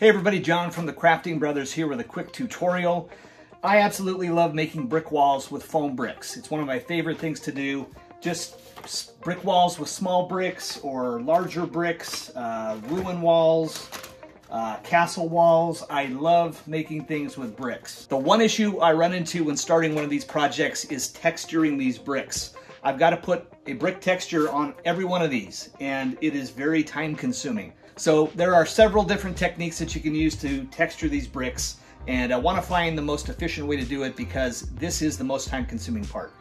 Hey everybody, John from the Crafting Brothers here with a quick tutorial. I absolutely love making brick walls with foam bricks. It's one of my favorite things to do. Just brick walls with small bricks or larger bricks, ruin walls, castle walls. I love making things with bricks. The one issue I run into when starting one of these projects is texturing these bricks. I've got to put a brick texture on every one of these, and it is very time consuming. So there are several different techniques that you can use to texture these bricks, and I want to find the most efficient way to do it because this is the most time consuming part.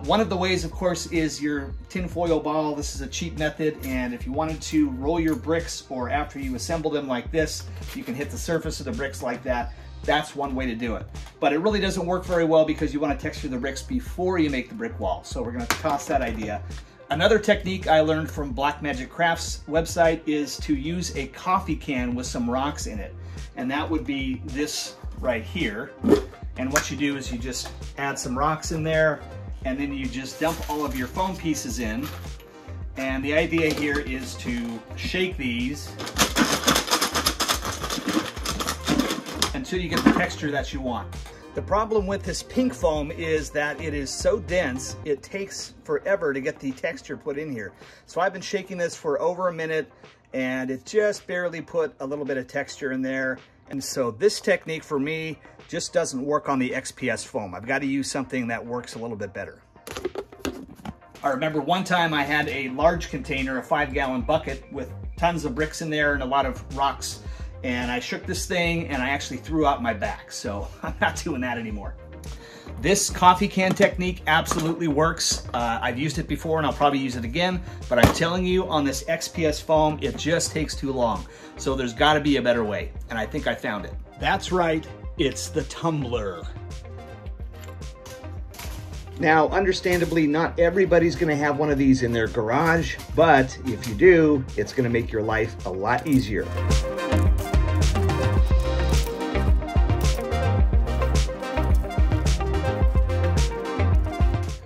One of the ways, of course, is your tinfoil ball. This is a cheap method, and if you wanted to roll your bricks or after you assemble them like this, you can hit the surface of the bricks like that. That's one way to do it. But it really doesn't work very well because you want to texture the bricks before you make the brick wall. So we're going to toss that idea. Another technique I learned from Black Magic Crafts website is to use a coffee can with some rocks in it. And that would be this right here. And what you do is you just add some rocks in there, and then you just dump all of your foam pieces in. And the idea here is to shake these until you get the texture that you want. The problem with this pink foam is that it is so dense, it takes forever to get the texture put in here. So I've been shaking this for over a minute, and it just barely put a little bit of texture in there. And so this technique for me just doesn't work on the XPS foam. I've got to use something that works a little bit better. I remember one time I had a large container, a 5-gallon bucket with tons of bricks in there and a lot of rocks. And I shook this thing and I actually threw out my back. So I'm not doing that anymore. This coffee can technique absolutely works. I've used it before and I'll probably use it again, but I'm telling you on this XPS foam, it just takes too long. So there's gotta be a better way. And I think I found it. That's right, it's the Tumbler. Now, understandably, not everybody's gonna have one of these in their garage, but if you do, it's gonna make your life a lot easier.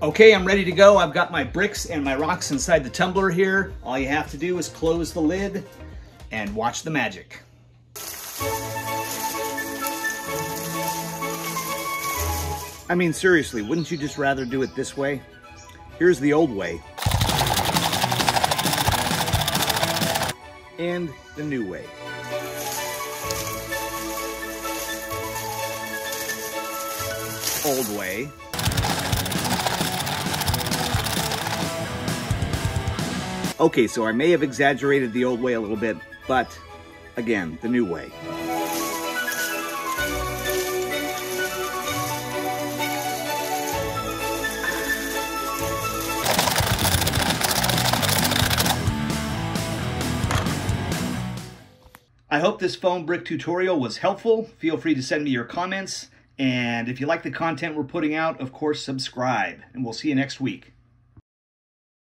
Okay, I'm ready to go. I've got my bricks and my rocks inside the tumbler here. All you have to do is close the lid and watch the magic. I mean, seriously, wouldn't you just rather do it this way? Here's the old way. And the new way. Old way. Okay, so I may have exaggerated the old way a little bit, but again, the new way. I hope this foam brick tutorial was helpful. Feel free to send me your comments. And if you like the content we're putting out, of course, subscribe. And we'll see you next week.